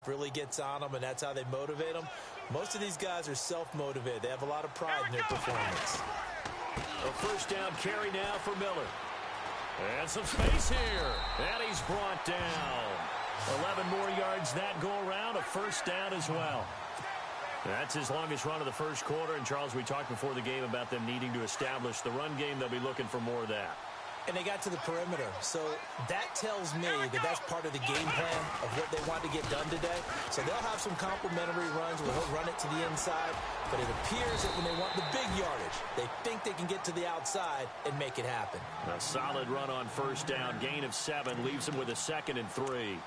really gets on them, and that's how they motivate them. Most of these guys are self-motivated. They have a lot of pride in their performance. A first down carry now for Miller. And some space here. And he's brought down. 11 more yards that go around. A first down as well. That's his longest run of the first quarter. And, Charles, we talked before the game about them needing to establish the run game. They'll be looking for more of that. And they got to the perimeter. So that tells me that that's part of the game plan of what they want to get done today. So they'll have some complimentary runs where he'll run it to the inside. But it appears that when they want the big yardage, they think they can get to the outside and make it happen. A solid run on first down. Gain of 7 leaves him with a 2nd and 3.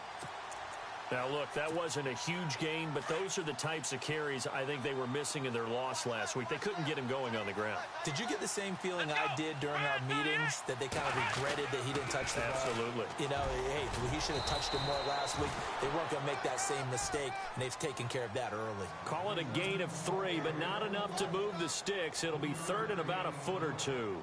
Now, look, that wasn't a huge gain, but those are the types of carries I think they were missing in their loss last week. They couldn't get him going on the ground. Did you get the same feeling I did during our meetings, that they kind of regretted that he didn't touch the ball? Absolutely. You know, hey, he should have touched it more last week. They weren't going to make that same mistake, and they've taken care of that early. Call it a gain of 3, but not enough to move the sticks. It'll be 3rd and about a foot or 2.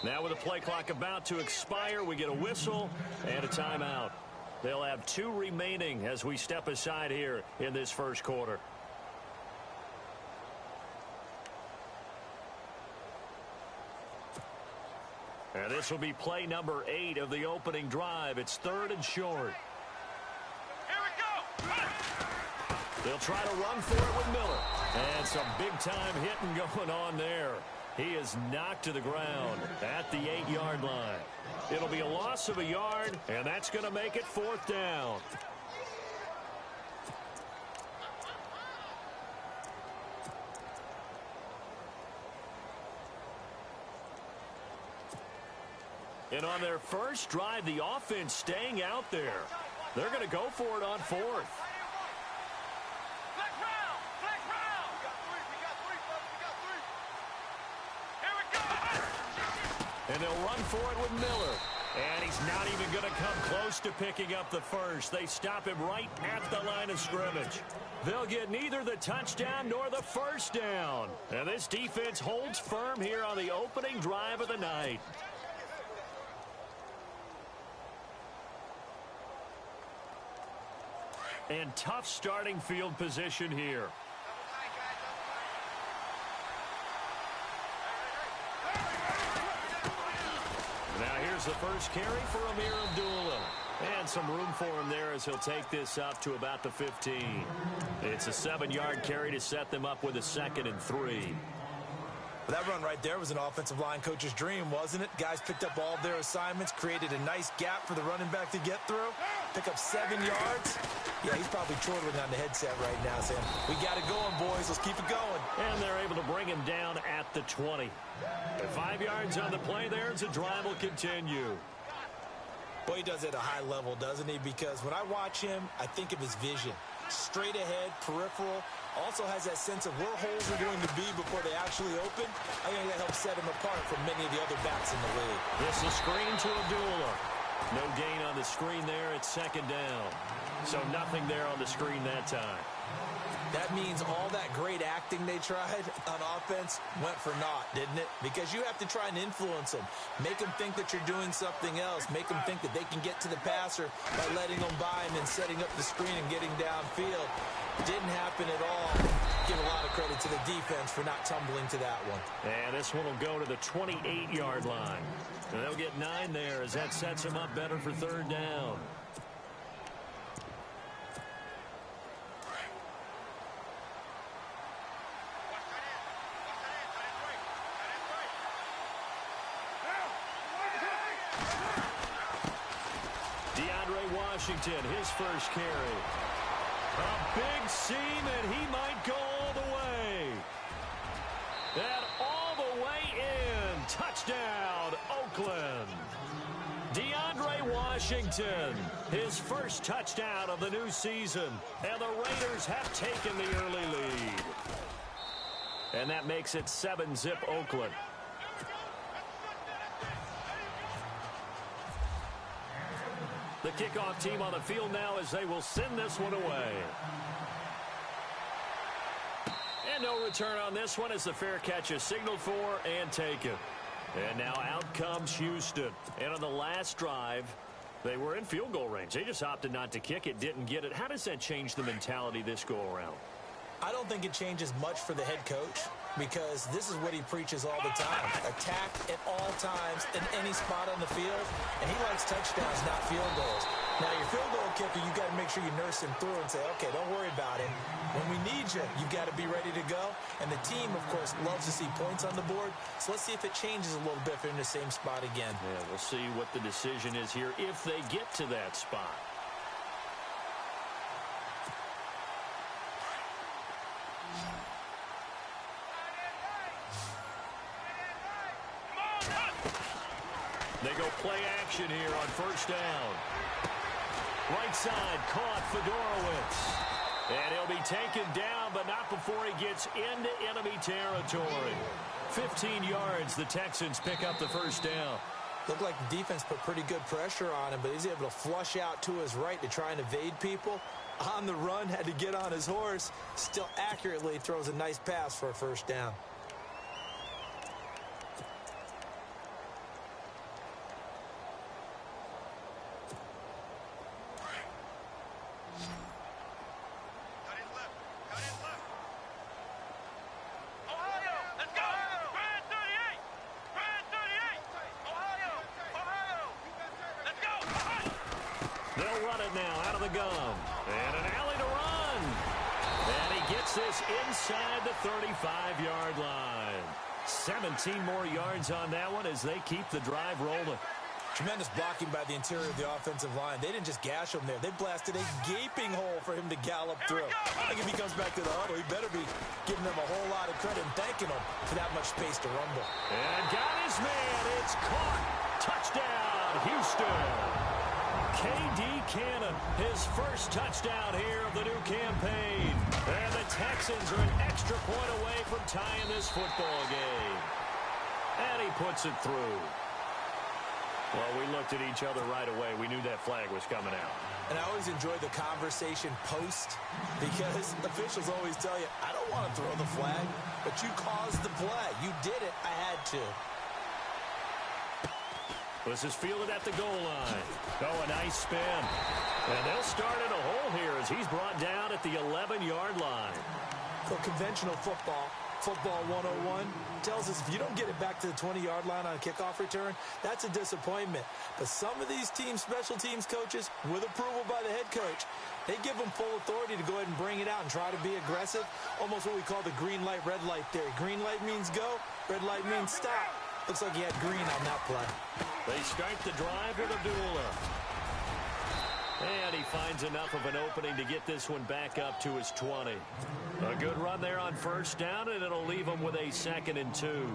Now with the play clock about to expire, we get a whistle and a timeout. They'll have 2 remaining as we step aside here in this first quarter. And this will be play number 8 of the opening drive. It's 3rd and short. Here we go. They'll try to run for it with Miller. And some big-time hitting going on there. He is knocked to the ground at the 8-yard line. It'll be a loss of a yard, and that's going to make it 4th down. And on their first drive, the offense staying out there. They're going to go for it on 4th. And they'll run for it with Miller. And he's not even going to come close to picking up the first. They stop him right at the line of scrimmage. They'll get neither the touchdown nor the first down. And this defense holds firm here on the opening drive of the night. And tough starting field position here. The first carry for Amir Abdullah. And some room for him there as he'll take this up to about the 15. It's a 7-yard carry to set them up with a 2nd and 3. That run right there was an offensive line coach's dream, wasn't it? Guys picked up all of their assignments, created a nice gap for the running back to get through, pick up 7 yards. Yeah, he's probably chortling on the headset right now saying, we got it going, boys. Let's keep it going. And they're able to bring him down at the 20. 5 yards on the play there as the drive will continue. Boy, he does it at a high level, doesn't he? Because when I watch him, I think of his vision. Straight ahead, peripheral. Also has that sense of where holes are going to be before they actually open. I think that helps set him apart from many of the other backs in the league. This is screen to Abdullah. No gain on the screen there. It's 2nd down. So nothing there on the screen that time. That means all that great acting they tried on offense went for naught, didn't it? Because you have to try and influence them. Make them think that you're doing something else. Make them think that they can get to the passer by letting them by and then setting up the screen and getting downfield. Didn't happen at all. Give a lot of credit to the defense for not tumbling to that one. And this one will go to the 28-yard line. And they'll get 9 there as that sets them up better for 3rd down. Washington, his first carry. A big seam, and he might go all the way. And all the way in. Touchdown, Oakland. DeAndre Washington, his first touchdown of the new season. And the Raiders have taken the early lead. And that makes it 7-zip Oakland. The kickoff team on the field now as they will send this one away. And no return on this one as the fair catch is signaled for and taken. And now out comes Houston. And on the last drive, they were in field goal range. They just opted not to kick it, didn't get it. How does that change the mentality this go-around? I don't think it changes much for the head coach because this is what he preaches all the time. Attack at all times in any spot on the field, and he likes touchdowns, not field goals. Now, your field goal kicker, you got to make sure you nurse him through and say, okay, don't worry about it. When we need you, you've got to be ready to go. And the team, of course, loves to see points on the board. So let's see if it changes a little bit if they're in the same spot again. Yeah, we'll see what the decision is here if they get to that spot. They go play action here on first down. Right side caught Fedorowicz. And he'll be taken down, but not before he gets into enemy territory. 15 yards, the Texans pick up the first down. Looked like the defense put pretty good pressure on him, but he's able to flush out to his right to try and evade people. On the run, had to get on his horse. Still accurately throws a nice pass for a first down. They'll run it now out of the gun. And an alley to run. And he gets this inside the 35-yard line. 17 more yards on that one as they keep the drive rolling. Tremendous blocking by the interior of the offensive line. They didn't just gash him there. They blasted a gaping hole for him to gallop through. I think if he comes back to the huddle, he better be giving them a whole lot of credit and thanking them for that much space to rumble. And got his man. It's caught. Touchdown, Houston. K.D. Cannon, his first touchdown here of the new campaign. And the Texans are an extra point away from tying this football game. And he puts it through. Well, we looked at each other right away. We knew that flag was coming out. And I always enjoy the conversation post because officials always tell you, I don't want to throw the flag, but you caused the play. You did it. I had to. This is fielded at the goal line. Oh, a nice spin. And they'll start in a hole here as he's brought down at the 11-yard line. For conventional football, Football 101 tells us if you don't get it back to the 20-yard line on a kickoff return, that's a disappointment. But some of these teams, special teams coaches, with approval by the head coach, they give them full authority to go ahead and bring it out and try to be aggressive. Almost what we call the green light, red light theory. Green light means go, red light means stop. Looks like he had green on that play. They start the drive with Abdullah. And he finds enough of an opening to get this one back up to his 20. A good run there on first down, and it'll leave him with a 2nd and 2.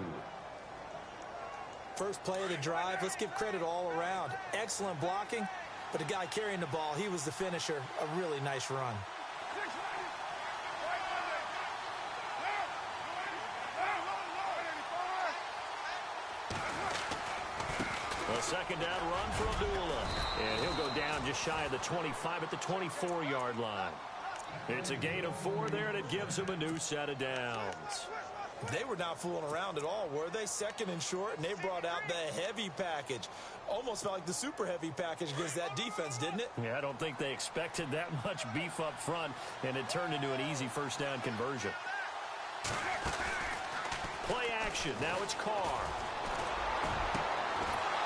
First play of the drive, let's give credit all around. Excellent blocking, but the guy carrying the ball, he was the finisher. A really nice run. A second down run for Abdullah. And he'll go down just shy of the 25 at the 24-yard line. It's a gain of 4 there, and it gives him a new set of downs. They were not fooling around at all, were they? 2nd and short, and they brought out the heavy package. Almost felt like the super heavy package against that defense, didn't it? Yeah, I don't think they expected that much beef up front, and it turned into an easy first down conversion. Play action. Now it's Carr.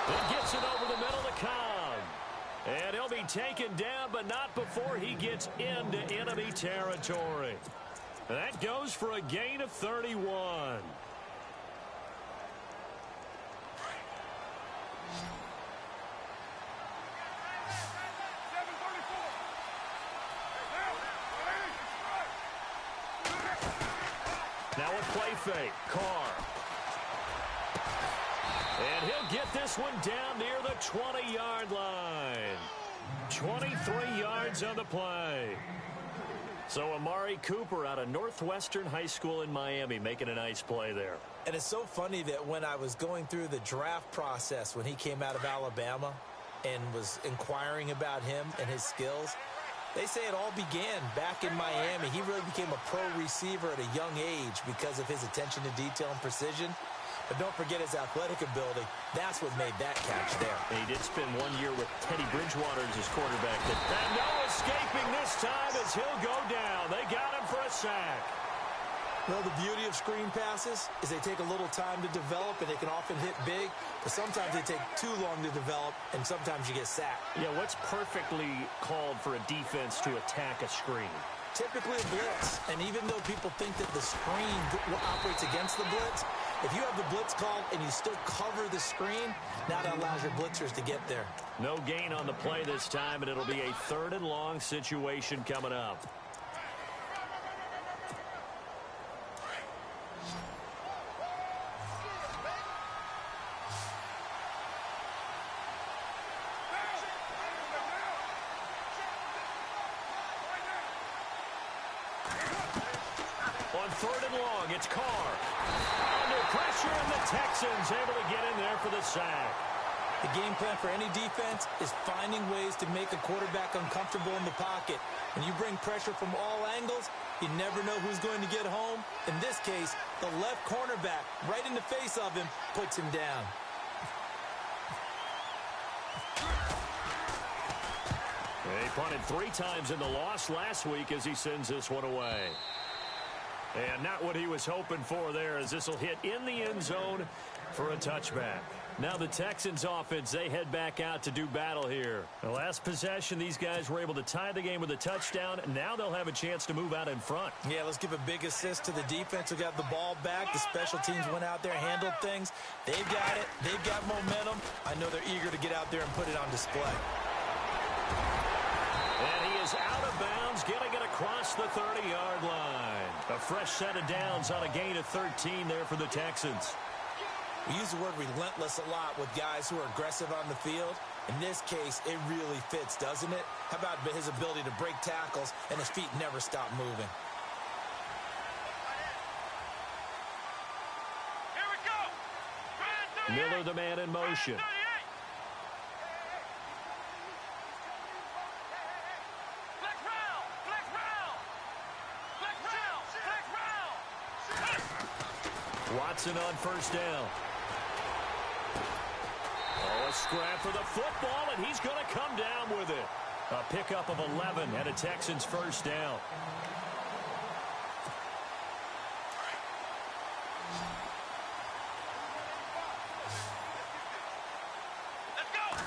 He gets it over the middle to Cobb. And he'll be taken down, but not before he gets into enemy territory. That goes for a gain of 31. Now a play fake. Carr. And he'll get this one down near the 20-yard line. 23 yards on the play. So Amari Cooper out of Northwestern High School in Miami making a nice play there. And it's so funny that when I was going through the draft process when he came out of Alabama and was inquiring about him and his skills, they say it all began back in Miami. He really became a pro receiver at a young age because of his attention to detail and precision. But don't forget his athletic ability. That's what made that catch there. And he did spend 1 year with Teddy Bridgewater as his quarterback. And no escaping this time as he'll go down. They got him for a sack. Well, the beauty of screen passes is they take a little time to develop, and they can often hit big, but sometimes they take too long to develop, and sometimes you get sacked. Yeah, what's perfectly called for a defense to attack a screen? Typically a blitz, and even though people think that the screen operates against the blitz, if you have the blitz called and you still cover the screen, now that allows your blitzers to get there. No gain on the play this time, and it'll be a 3rd and long situation coming up. On 3rd and long, it's Carr. Under pressure, and the Texans able to get in there for the sack. The game plan for any defense is finding ways to make a quarterback uncomfortable in the pocket. When you bring pressure from all angles, you never know who's going to get home. In this case, the left cornerback, right in the face of him, puts him down. He punted 3 times in the loss last week as he sends this one away. And not what he was hoping for there, as this will hit in the end zone for a touchback. Now the Texans offense, they head back out to do battle here. The last possession, these guys were able to tie the game with a touchdown. Now they'll have a chance to move out in front. Yeah, let's give a big assist to the defense who got the ball back. The special teams went out there, handled things. They've got it. They've got momentum. I know they're eager to get out there and put it on display. And he is out of bounds, getting it across the 30-yard line. A fresh set of downs on a gain of 13 there for the Texans. We use the word relentless a lot with guys who are aggressive on the field. In this case, it really fits, doesn't it? How about his ability to break tackles and his feet never stop moving? Here we go. Miller, the man in motion. Watson on 1st down. Oh, a scrap for the football, and he's going to come down with it. A pickup of 11 and a Texans 1st down. Let's go.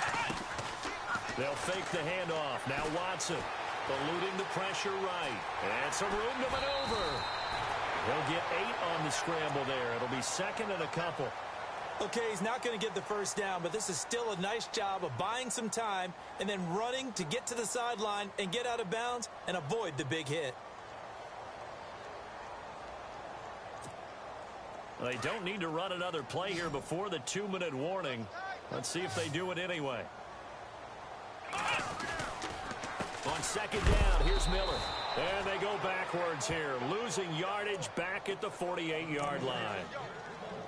They'll fake the handoff. Now Watson eluding the pressure right. And some room to maneuver. He'll get 8 on the scramble there. It'll be 2nd and a couple. Okay, he's not going to get the 1st down, but this is still a nice job of buying some time and then running to get to the sideline and get out of bounds and avoid the big hit. Well, they don't need to run another play here before the 2-minute warning. Let's see if they do it anyway. On 2nd down, here's Miller. And they go backwards here, losing yardage back at the 48-yard line.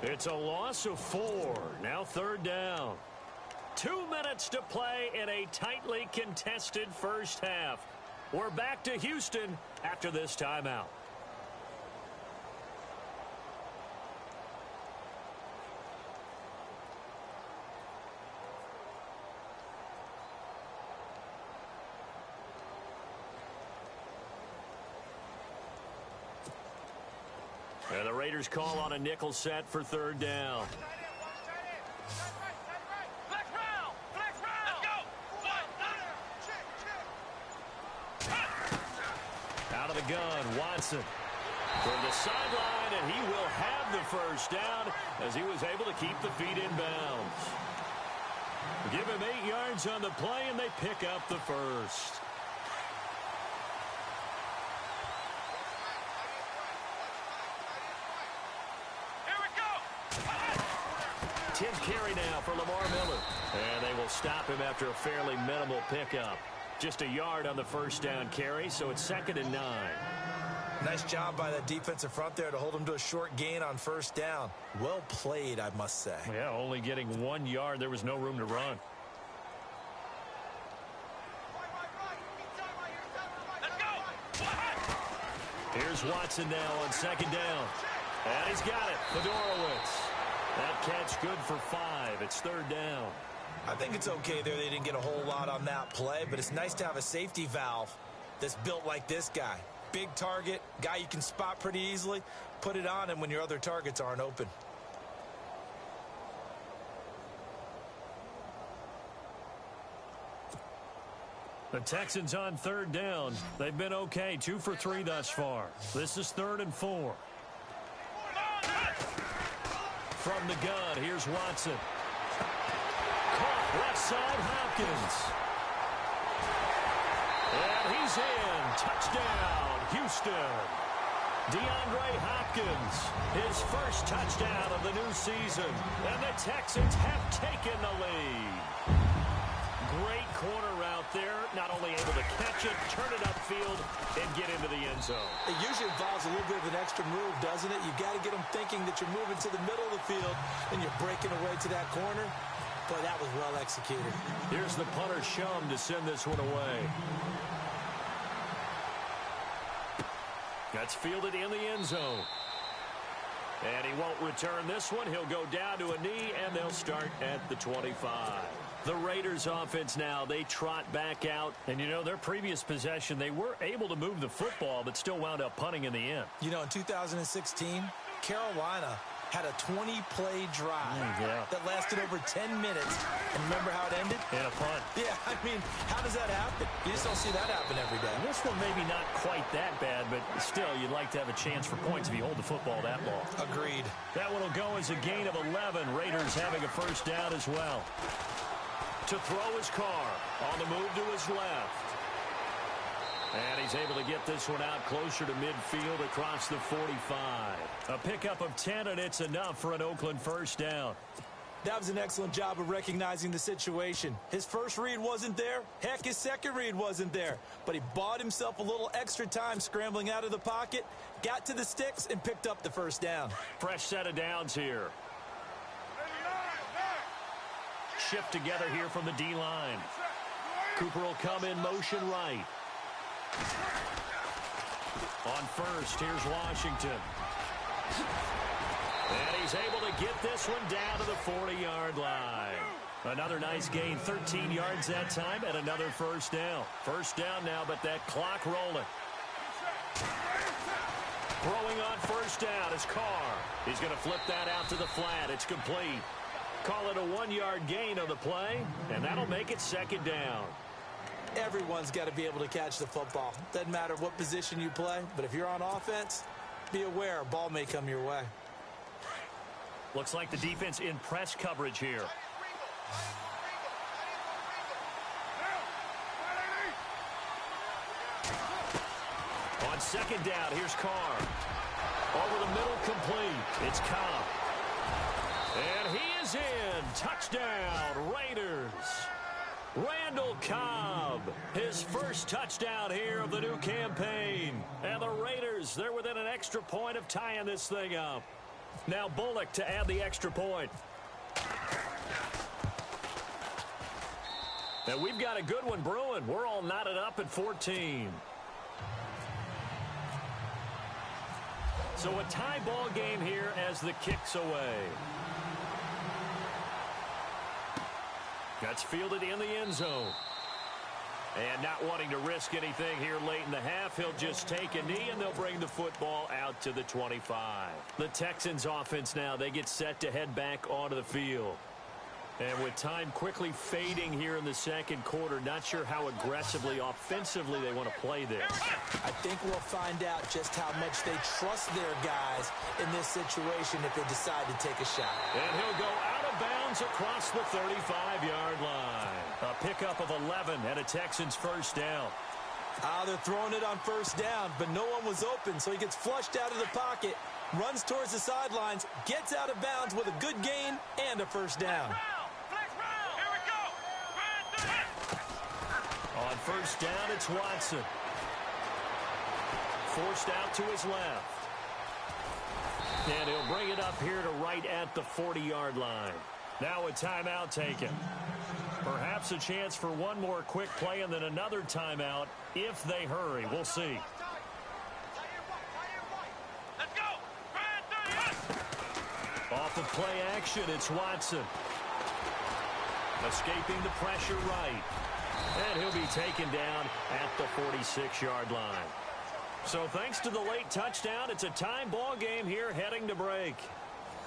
It's a loss of 4. Now 3rd down. 2 minutes to play in a tightly contested first half. We're back to Houston after this timeout. And the Raiders call on a nickel set for 3rd down. Flex round. Let's go. Out of the gun, Watson for the sideline, and he will have the 1st down as he was able to keep the feet in bounds. Give him 8 yards on the play, and they pick up the 1st. Here we go. 10th carry now for Lamar Miller. And they will stop him after a fairly minimal pickup. Just a yard on the first down carry, so it's 2nd and 9. Nice job by the defensive front there to hold him to a short gain on first down. Well played, I must say. Yeah, only getting 1 yard. There was no room to run. Let's go. Here's Watson now on 2nd down. And he's got it. Fedorowicz. That catch good for 5. It's 3rd down. I think it's okay there. They didn't get a whole lot on that play, but it's nice to have a safety valve that's built like this guy. Big target, guy you can spot pretty easily. Put it on him when your other targets aren't open. The Texans on 3rd down. They've been okay, 2 for 3 thus far. This is 3rd and 4. From the gun, here's Watson. Caught left side, Hopkins. And he's in. Touchdown, Houston. DeAndre Hopkins, his first touchdown of the new season. And the Texans have taken the lead. Great corner route there. Not only able to catch it, turn it upfield, and get into the end zone. It usually involves a little bit of an extra move, doesn't it? You've got to get them thinking that you're moving to the middle of the field and you're breaking away to that corner. Boy, that was well executed. Here's the punter, Shum, to send this one away. That's fielded in the end zone. And he won't return this one. He'll go down to a knee, and they'll start at the 25. The Raiders offense now, they trot back out. And, you know, their previous possession, they were able to move the football, but still wound up punting in the end. You know, in 2016, Carolina had a 20-play drive that lasted over 10 minutes. And remember how it ended? In a punt. Yeah, I mean, how does that happen? You just don't see that happen every day. This one maybe not quite that bad, but still, you'd like to have a chance for points if you hold the football that long. Agreed. That one will go as a gain of 11. Raiders having a first down as well. To throw his Carr. On the move to his left. And he's able to get this one out closer to midfield across the 45. A pickup of 10, and it's enough for an Oakland first down. That was an excellent job of recognizing the situation. His first read wasn't there. Heck, his second read wasn't there. But he bought himself a little extra time scrambling out of the pocket, got to the sticks, and picked up the first down. Fresh set of downs here. Shift together here from the D-line. Cooper will come in motion right. On first, here's Washington. And he's able to get this one down to the 40-yard line. Another nice gain, 13 yards that time, and another first down. First down now, but that clock rolling. Throwing on first down is Carr. He's going to flip that out to the flat. It's complete. Call it a 1-yard gain on the play, and that'll make it second down. Everyone's got to be able to catch the football. Doesn't matter what position you play, but if you're on offense, be aware a ball may come your way. Looks like the defense in press coverage here. On second down, here's Carr. Over the middle, complete. It's Cobb. And he is in. Touchdown, Raiders. Randall Cobb, his first touchdown here of the new campaign. And the Raiders, they're within an extra point of tying this thing up. Now Bullock to add the extra point. And we've got a good one brewing. We're all knotted up at 14. So a tie ball game here as the kick's away. That's fielded in the end zone. And not wanting to risk anything here late in the half, he'll just take a knee, and they'll bring the football out to the 25. The Texans offense now, they get set to head back onto the field. And with time quickly fading here in the second quarter, not sure how aggressively, offensively they want to play this. I think we'll find out just how much they trust their guys in this situation if they decide to take a shot. And he'll go out of bounds across the 35-yard line. A pickup of 11 and a Texans first down. They're throwing it on first down, but no one was open, so he gets flushed out of the pocket, runs towards the sidelines, gets out of bounds with a good gain and a first down. On On first down, it's Watson. Forced out to his left. And he'll bring it up here to right at the 40-yard line. Now a timeout taken. Perhaps a chance for one more quick play and then another timeout if they hurry. We'll see. Let's go. Off of play action, it's Watson. Escaping the pressure right. And he'll be taken down at the 46-yard line. So thanks to the late touchdown, it's a time ball game here heading to break.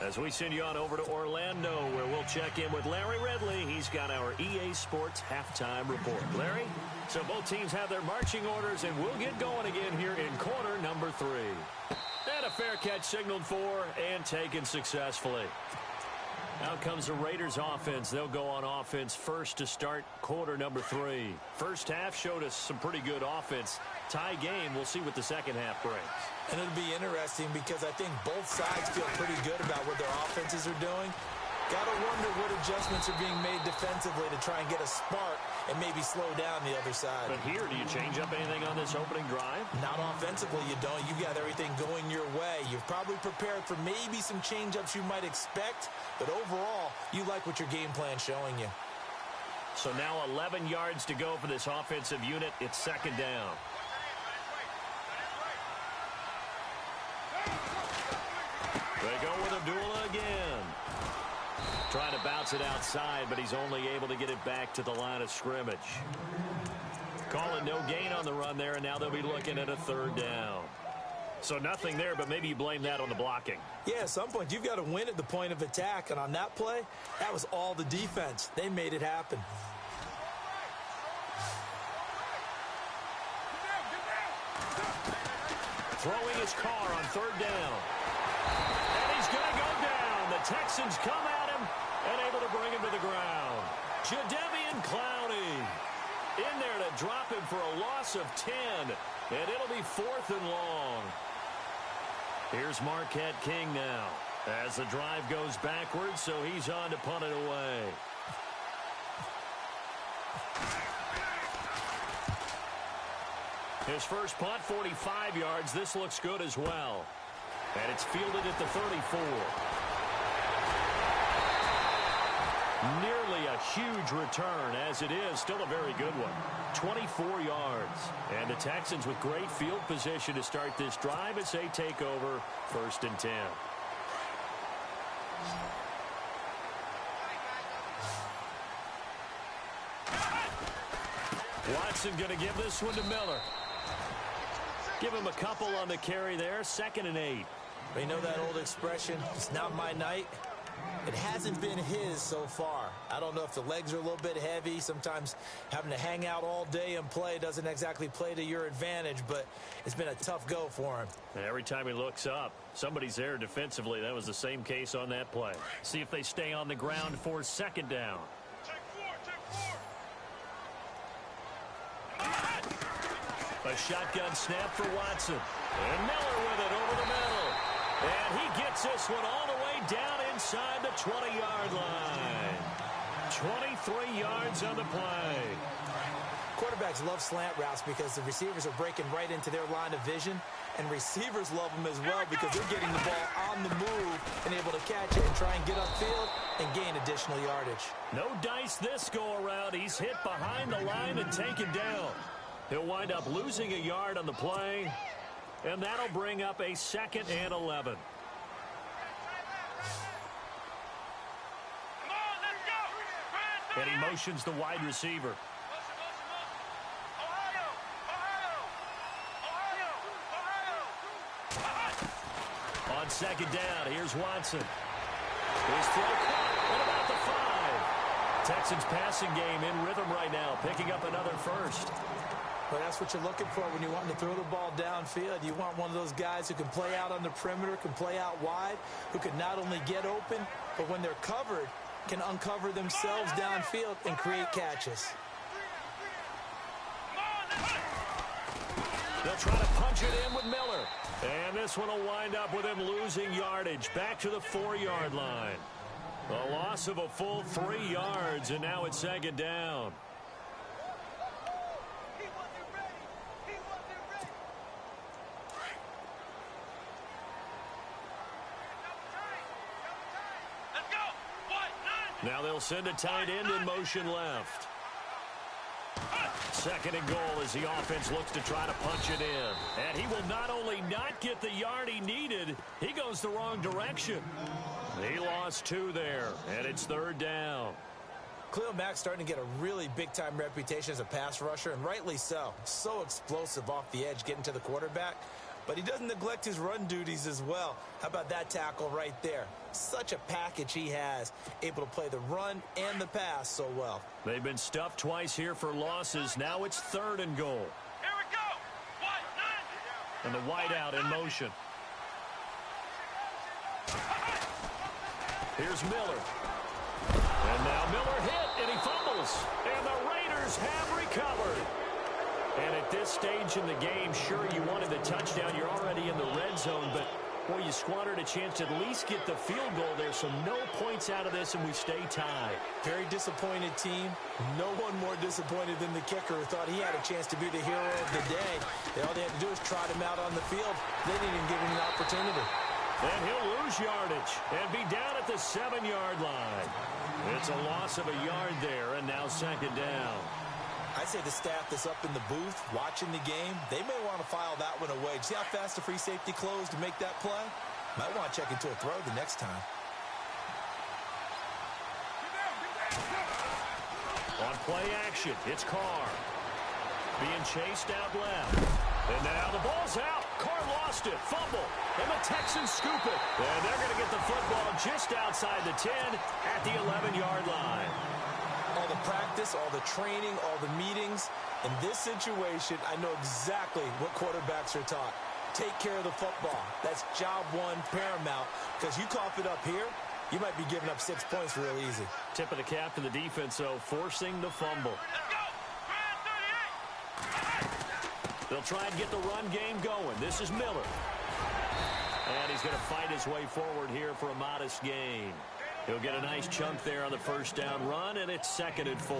As we send you on over to Orlando, where we'll check in with Larry Ridley. He's got our EA Sports halftime report. Larry, so both teams have their marching orders, and we'll get going again here in quarter number 3. And a fair catch signaled for and taken successfully. Out comes the Raiders offense. They'll go on offense first to start quarter number 3. First half showed us some pretty good offense. Tie game, we'll see what the second half brings. And it'll be interesting because I think both sides feel pretty good about what their offenses are doing. Got to wonder what adjustments are being made defensively to try and get a spark and maybe slow down the other side. But here, do you change up anything on this opening drive? Not offensively, you don't. You've got everything going your way. You've probably prepared for maybe some change-ups you might expect, but overall, you like what your game plan's showing you. So now 11 yards to go for this offensive unit. It's second down. They go with Abdullah again. Trying to bounce it outside, but he's only able to get it back to the line of scrimmage. Calling no gain on the run there, and now they'll be looking at a third down. So nothing there, but maybe you blame that on the blocking. Yeah, at some point, you've got to win at the point of attack, and on that play, that was all the defense. They made it happen. Throwing his car on third down. And he's going to go down. The Texans come at him and able to bring him to the ground. Jadeveon Clowney in there to drop him for a loss of 10. And it'll be 4th and long. Here's Marquette King now as the drive goes backwards, so he's on to punt it away. His first punt, 45 yards. This looks good as well. And it's fielded at the 34. Nearly a huge return, as it is. Still a very good one. 24 yards. And the Texans with great field position to start this drive as they take over 1st and 10. Watson going to give this one to Miller. Give him a couple on the carry there. 2nd and 8. But you know that old expression, it's not my night? It hasn't been his so far. I don't know if the legs are a little bit heavy. Sometimes having to hang out all day and play doesn't exactly play to your advantage, but it's been a tough go for him. Every time he looks up, somebody's there defensively. That was the same case on that play. See if they stay on the ground for 2nd down. A shotgun snap for Watson. And Miller with it over the middle. And he gets this one all the way down inside the 20-yard line. 23 yards on the play. Quarterbacks love slant routes because the receivers are breaking right into their line of vision. And receivers love them as well because they're getting the ball on the move and able to catch it and try and get upfield and gain additional yardage. No dice this go-around. He's hit behind the line and taken down. He'll wind up losing a yard on the play, and that'll bring up a 2nd and 11. And he motions the wide receiver. On 2nd down, here's Watson. His throw caught at about the 5. Texans passing game in rhythm right now, picking up another first. Well, that's what you're looking for when you're wanting to throw the ball downfield. You want one of those guys who can play out on the perimeter, can play out wide, who can not only get open, but when they're covered, can uncover themselves downfield and create catches. They'll try to punch it in with Miller. And this one will wind up with him losing yardage back to the 4-yard line. A loss of a full 3 yards, and now it's 2nd down. Now they'll send a tight end in motion left. Second and goal as the offense looks to try to punch it in. And he will not only not get the yard he needed, he goes the wrong direction. He lost 2 there, and it's third down. Khalil Mack's starting to get a really big-time reputation as a pass rusher, and rightly so. So explosive off the edge getting to the quarterback. But he doesn't neglect his run duties as well. How about that tackle right there? Such a package he has, able to play the run and the pass so well. They've been stuffed twice here for losses. Now it's third and goal. Here we go. And the wideout in motion. Here's Miller. And now Miller hit, and he fumbles. And the Raiders have recovered. And at this stage in the game, sure, you wanted the touchdown. You're already in the red zone, but, boy, you squandered a chance to at least get the field goal there, so no points out of this, and we stay tied. Very disappointed team. No one more disappointed than the kicker who thought he had a chance to be the hero of the day. All they had to do was trot him out on the field. They didn't even give him an opportunity. And he'll lose yardage and be down at the 7-yard line. It's a loss of a yard there, and now second down. I'd say the staff that's up in the booth watching the game, they may want to file that one away. See how fast the free safety closed to make that play? Might want to check into a throw the next time. On play action, it's Carr. Being chased out left. And now the ball's out. Carr lost it. Fumble. And the Texans scoop it. And they're going to get the football just outside the 10 at the 11-yard line. All the practice, all the training, all the meetings. In this situation, I know exactly what quarterbacks are taught. Take care of the football. That's job one, paramount. Because you cough it up here, you might be giving up 6 points real easy. Tip of the cap to the defense, though, forcing the fumble. Let's go. They'll try and get the run game going. This is Miller. And he's going to fight his way forward here for a modest gain. He'll get a nice chunk there on the first down run, and it's 2nd and 4.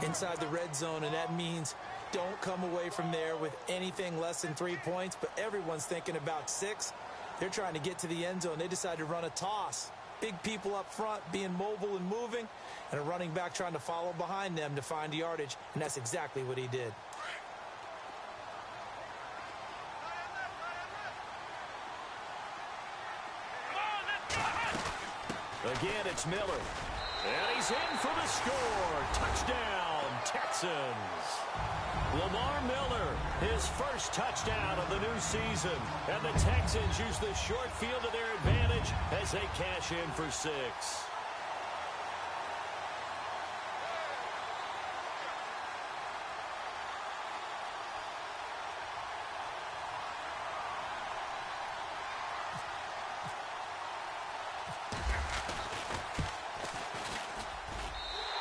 Inside the red zone, and that means don't come away from there with anything less than 3 points, but everyone's thinking about 6. They're trying to get to the end zone. They decide to run a toss. Big people up front being mobile and moving, and a running back trying to follow behind them to find yardage, and that's exactly what he did. Again, it's Miller. And he's in for the score. Touchdown, Texans. Lamar Miller, his first touchdown of the new season. And the Texans use the short field to their advantage as they cash in for 6.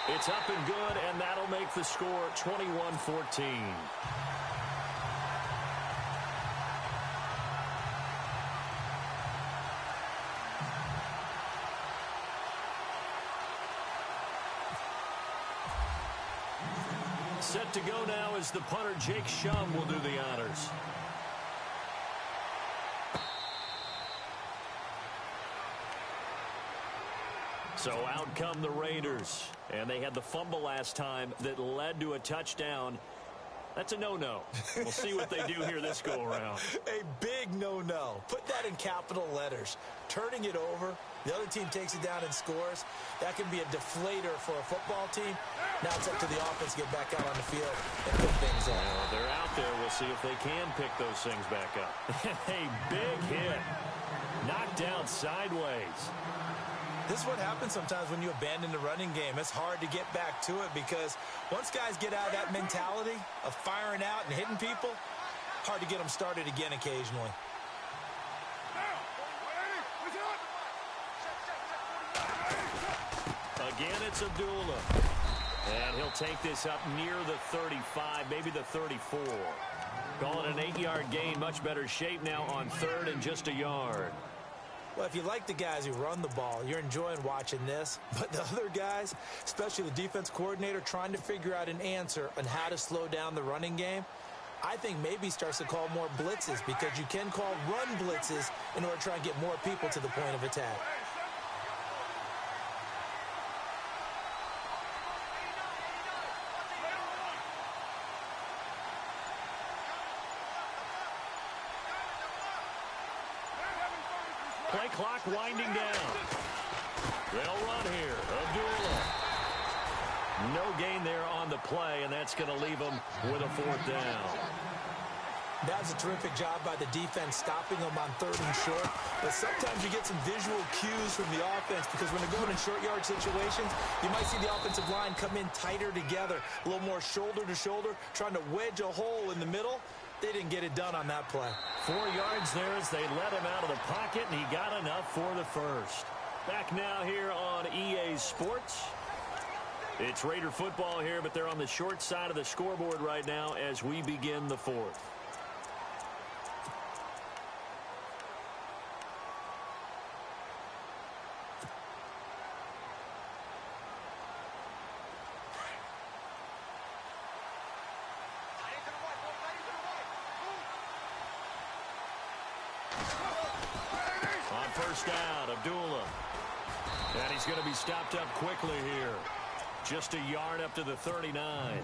It's up and good, and that'll make the score 21-14. Set to go now as the punter Jake Shum will do the honors. So out come the Raiders, and they had the fumble last time that led to a touchdown. That's a no-no. We'll see what they do here this go-around. A big no-no. Put that in capital letters. Turning it over, the other team takes it down and scores. That can be a deflator for a football team. Now it's up to the offense to get back out on the field and pick things up. Well, they're out there. We'll see if they can pick those things back up. A big hit. Knocked down sideways. This is what happens sometimes when you abandon the running game. It's hard to get back to it because once guys get out of that mentality of firing out and hitting people, hard to get them started again occasionally. Again, it's Abdullah. And he'll take this up near the 35, maybe the 34. Calling an 8-yard gain, much better shape now on 3rd and just a yard. Well, if you like the guys who run the ball, you're enjoying watching this. But the other guys, especially the defense coordinator, trying to figure out an answer on how to slow down the running game, I think maybe starts to call more blitzes because you can call run blitzes in order to try and get more people to the point of attack. clock winding down. They'll run here. Abdullah. No gain there on the play, and that's going to leave them with a 4th down. That was a terrific job by the defense stopping them on 3rd and short. But sometimes you get some visual cues from the offense because when they're going in short yard situations, you might see the offensive line come in tighter together, a little more shoulder to shoulder, trying to wedge a hole in the middle. They didn't get it done on that play. 4 yards there as they let him out of the pocket, and he got enough for the first. Back now here on EA Sports. It's Raider football here, but they're on the short side of the scoreboard right now as we begin the 4th. On first down, Abdullah. And he's going to be stopped up quickly here. Just a yard up to the 39.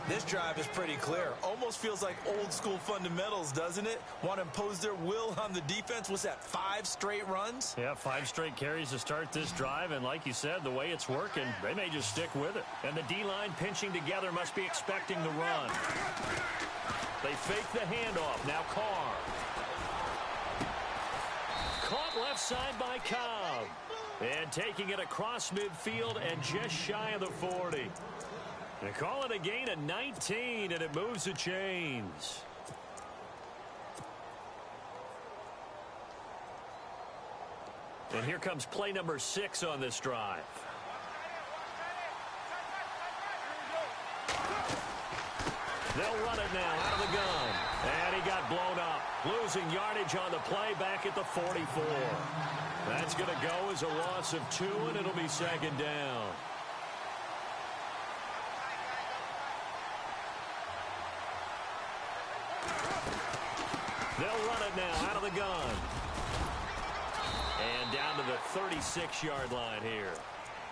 This drive is pretty clear. Almost feels like old school fundamentals, doesn't it? Want to impose their will on the defense. Was that 5 straight runs? Yeah, 5 straight carries to start this drive. And like you said, the way it's working, they may just stick with it. And the D-line pinching together must be expecting the run. They fake the handoff. Now Carr. Caught left side by Cobb. And taking it across midfield and just shy of the 40. They call it a gain of 19, and it moves the chains. And here comes play number 6 on this drive. They'll run it now out of the gun. And he got blown up. Losing yardage on the play back at the 44. That's going to go as a loss of 2, and it'll be 2nd down. They'll run it now out of the gun. And down to the 36-yard line here.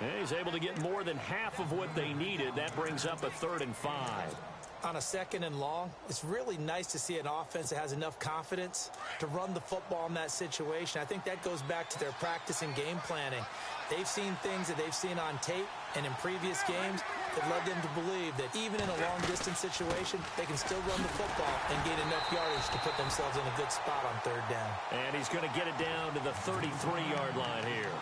And he's able to get more than half of what they needed. That brings up a 3rd and 5. On a 2nd and long, it's really nice to see an offense that has enough confidence to run the football in that situation. I think that goes back to their practice and game planning. They've seen things that they've seen on tape and in previous games that led them to believe that even in a long-distance situation, they can still run the football and gain enough yardage to put themselves in a good spot on 3rd down. And he's going to get it down to the 33-yard line here.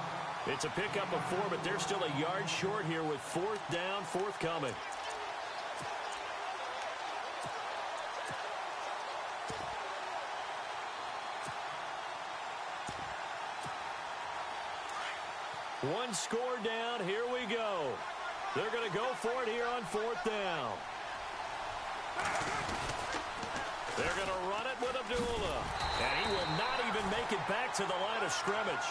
It's a pickup of 4, but they're still a yard short here with 4th down, forthcoming. One score down. Here we go. They're going to go for it here on 4th down. They're going to run it with Abdullah. And he will not even make it back to the line of scrimmage.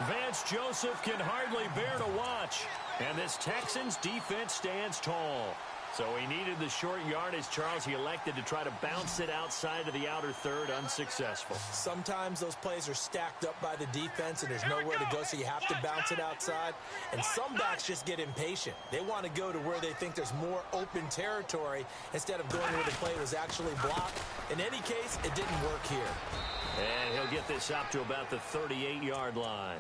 Vance Joseph can hardly bear to watch. And this Texans defense stands tall. So he needed the short yardage, Charles. He elected to try to bounce it outside of the outer third, unsuccessful. Sometimes those plays are stacked up by the defense and there's nowhere to go, so you have to bounce it outside. And some backs just get impatient. They want to go to where they think there's more open territory instead of going where the play was actually blocked. In any case, it didn't work here. And he'll get this up to about the 38-yard line.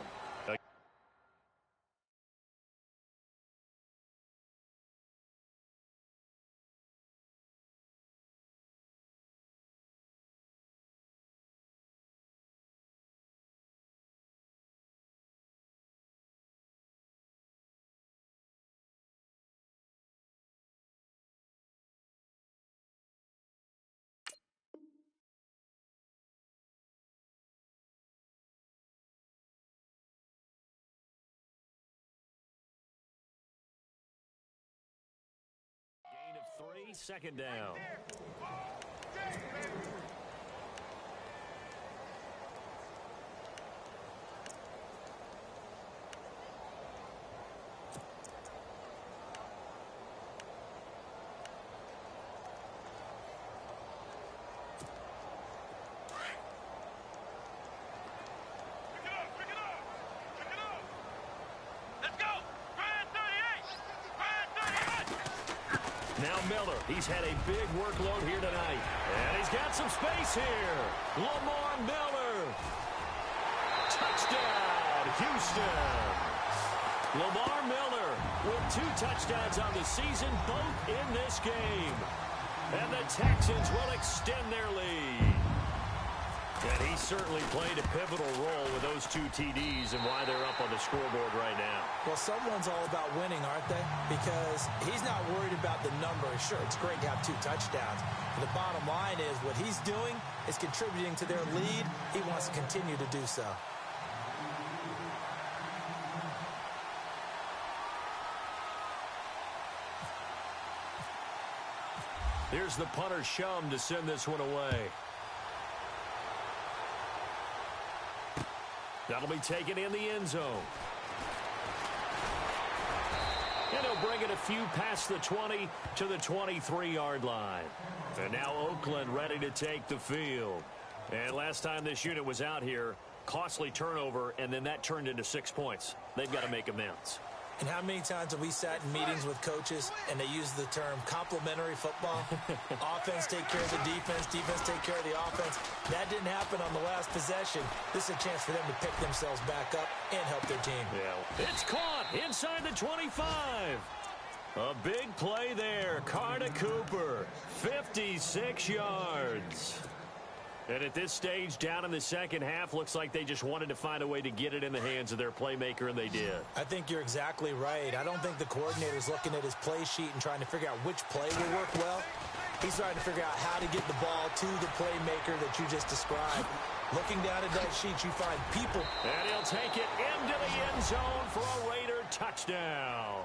Gain of 3, 2nd down. Now Miller, he's had a big workload here tonight. And he's got some space here. Lamar Miller. Touchdown, Houston. Lamar Miller with 2 touchdowns on the season, both in this game. And the Texans will extend their lead. And he certainly played a pivotal role with those 2 TDs and why they're up on the scoreboard right now. Well, someone's all about winning, aren't they? Because he's not worried about the number. Sure, it's great to have 2 touchdowns. But the bottom line is what he's doing is contributing to their lead. He wants to continue to do so. Here's the punter Shum to send this one away. That'll be taken in the end zone. And he'll bring it a few past the 20 to the 23-yard line. And now Oakland ready to take the field. And last time this unit was out here, costly turnover, and then that turned into 6 points. They've got to make amends. And how many times have we sat in meetings with coaches and they use the term complementary football? Offense take care of the defense, defense take care of the offense. That didn't happen on the last possession. This is a chance for them to pick themselves back up and help their team. Yeah, it's caught inside the 25. A big play there. Carter Cooper, 56 yards. And at this stage, down in the second half, looks like they just wanted to find a way to get it in the hands of their playmaker, and they did. I think you're exactly right. I don't think the coordinator's looking at his play sheet and trying to figure out which play will work well. He's trying to figure out how to get the ball to the playmaker that you just described. Looking down at that sheet, you find people. And he'll take it into the end zone for a Raider touchdown.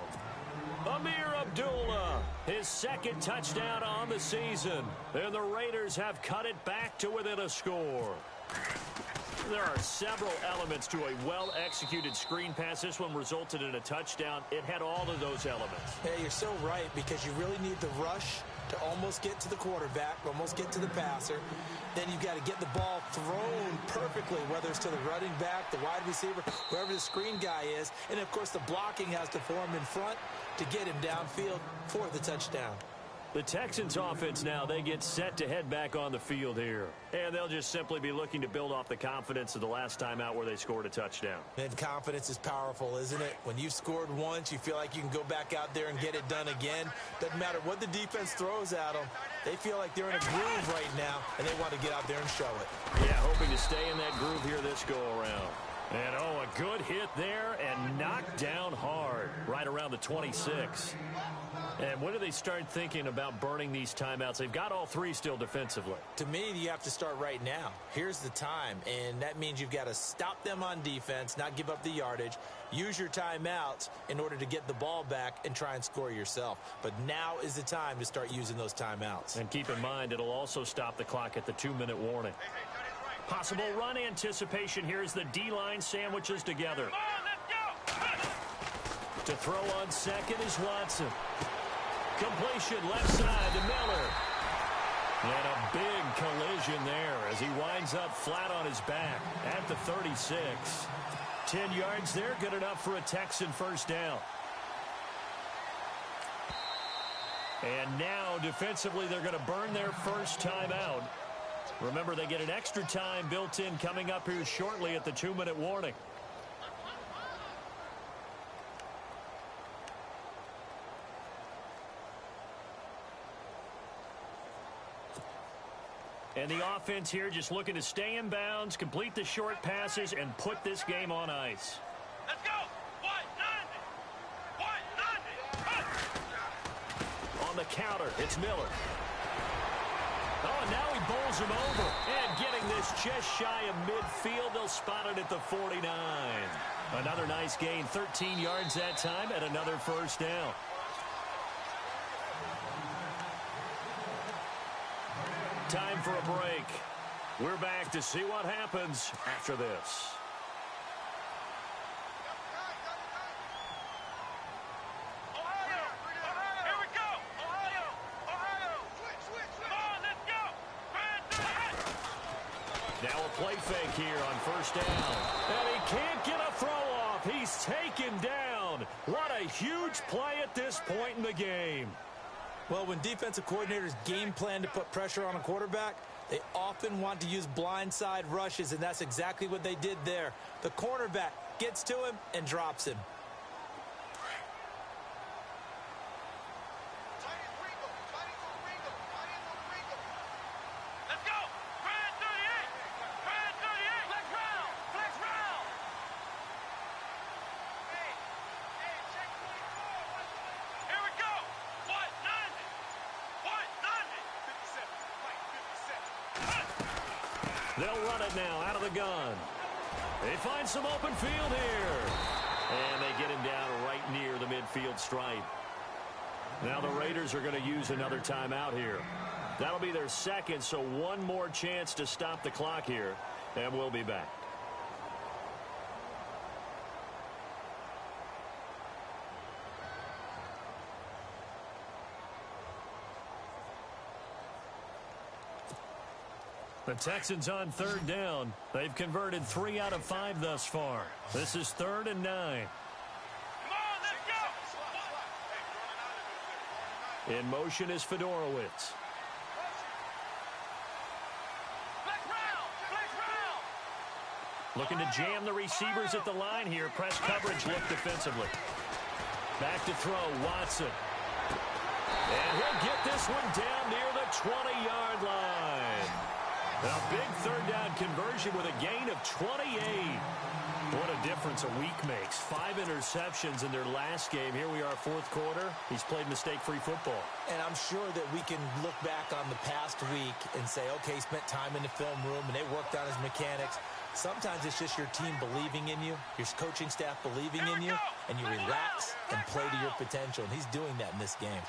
Amir Abdullah, his second touchdown on the season. And the Raiders have cut it back to within a score. There are several elements to a well-executed screen pass. This one resulted in a touchdown. It had all of those elements. Yeah, you're so right, because you really need the rush to almost get to the quarterback, almost get to the passer. Then you've got to get the ball thrown perfectly, whether it's to the running back, the wide receiver, wherever the screen guy is. And, of course, the blocking has to form in front to get him downfield for the touchdown. The Texans offense now, they get set to head back on the field here. And they'll just simply be looking to build off the confidence of the last time out where they scored a touchdown. And confidence is powerful, isn't it? When you've scored once, you feel like you can go back out there and get it done again. Doesn't matter what the defense throws at them. They feel like they're in a groove right now, and they want to get out there and show it. Yeah, hoping to stay in that groove here this go-around. And, oh, a good hit there and knocked down hard right around the 26. And when do they start thinking about burning these timeouts? They've got all 3 still defensively. To me, you have to start right now. Here's the time, and that means you've got to stop them on defense, not give up the yardage, use your timeouts in order to get the ball back and try and score yourself. But now is the time to start using those timeouts. And keep in mind, it'll also stop the clock at the 2-minute warning. Possible run anticipation here as the D-line sandwiches together. To throw on second is Watson. Completion left side to Miller. And a big collision there as he winds up flat on his back at the 36. 10 yards there, good enough for a Texan first down. And now defensively they're going to burn their first time out. Remember, they get an extra time built in coming up here shortly at the 2-minute warning. And the offense here just looking to stay in bounds, complete the short passes, and put this game on ice. Let's go! 190! 190! On the counter, it's Miller. Oh, and now he bowls him over. And getting this just shy of midfield, they'll spot it at the 49. Another nice gain, 13 yards that time, and another first down. Time for a break. We're back to see what happens after this. Now a play fake here on first down. And he can't get a throw off. He's taken down. What a huge play at this point in the game. Well, when defensive coordinators game plan to put pressure on a quarterback, They often want to use blindside rushes, and that's exactly what they did there. The cornerback gets to him and drops him. Let's go. Grand 38. Grand 38. Flex round. Flex round. Hey, check 24. Here we go. 190. 190. 57. Right, 57. They'll run it now out of the gun. They find some open field here. And they get him down right near the midfield stripe. Now the Raiders are going to use another timeout here. That'll be their second, so one more chance to stop the clock here, and we'll be back. The Texans on third down. They've converted 3 out of 5 thus far. This is 3rd and 9. Come on, let's go. In motion is Fedorowicz. Flex round. Flex round. Looking to jam the receivers at the line here. Press coverage look defensively. Back to throw, Watson. And he'll get this one down near the 20-yard line. A big third down conversion with a gain of 28. What a difference a week makes. 5 interceptions in their last game. Here we are, fourth quarter. He's played mistake-free football. And I'm sure that we can look back on the past week and say, okay, he spent time in the film room and they worked on his mechanics. Sometimes it's just your team believing in you, your coaching staff believing in you, and you relax and play to your potential. And he's doing that in this game.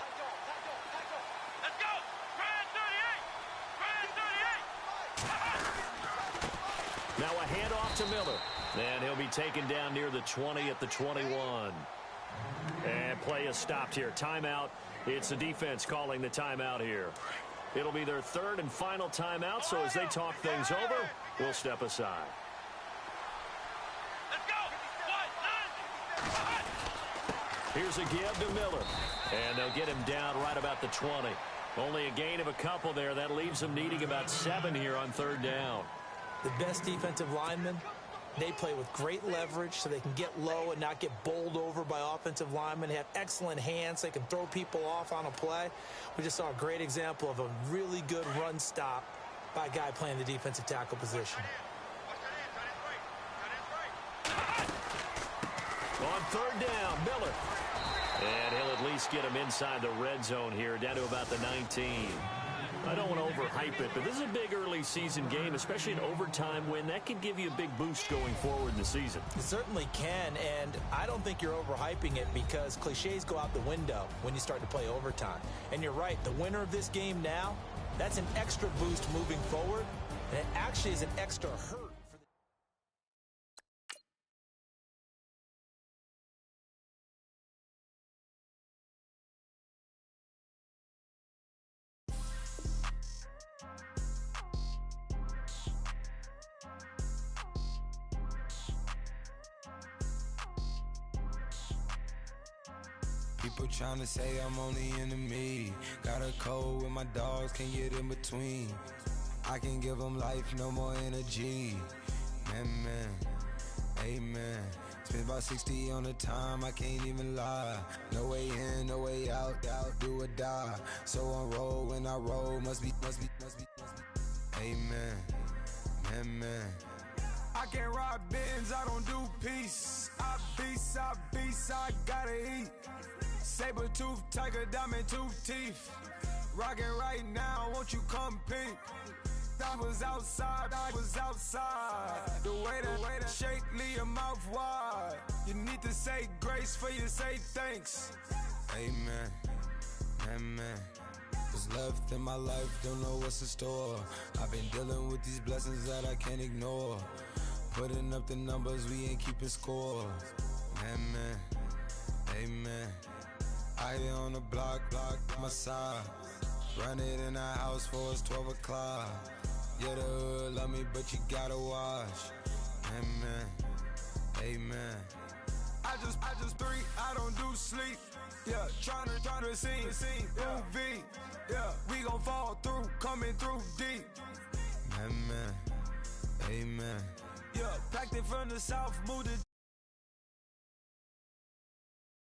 Let's go. Grand 38. Grand 38. Now a handoff to Miller. And he'll be taken down near the 20 at the 21. And play is stopped here. Timeout. It's the defense calling the timeout here. It'll be their third and final timeout, so as they talk things over, we'll step aside. Let's go. Here's a give to Miller. And they'll get him down right about the 20. Only a gain of a couple there. That leaves them needing about 7 here on third down. The best defensive linemen, they play with great leverage so they can get low and not get bowled over by offensive linemen. They have excellent hands. They can throw people off on a play. We just saw a great example of a really good run stop by a guy playing the defensive tackle position. On third down, Miller. And he'll at least get him inside the red zone here, down to about the 19. I don't want to overhype it, but this is a big early season game, especially an overtime win. That can give you a big boost going forward in the season. It certainly can, and I don't think you're overhyping it because cliches go out the window when you start to play overtime. And you're right, the winner of this game now, that's an extra boost moving forward, and it actually is an extra hurt. People tryna say I'm only enemy. Got a cold with my dogs, can't get in between. I can give them life, no more energy. Man, amen. Spent about 60 on the time, I can't even lie. No way in, no way out, do or die. So on roll, when I roll, must be. Amen, man. I can't ride Benz, I don't do peace. I beast, I gotta eat. Saber tooth, tiger, diamond tooth teeth. Rockin' right now, won't you come peep? I was outside. The way that shake, leave your mouth wide. You need to say grace for you say thanks. Amen, amen. What's left in my life, don't know what's in store. I've been dealing with these blessings that I can't ignore. Putting up the numbers, we ain't keeping score. Amen. I here on the block, my side. Run it in the house for it's 12 o'clock. Yeah, the hood love me, but you gotta watch. Amen. I just three, I don't do sleep. Yeah, tryna see. UV. Yeah, we gon' fall through, coming through deep. Amen. Amen. Yeah, packed it from the south, moved to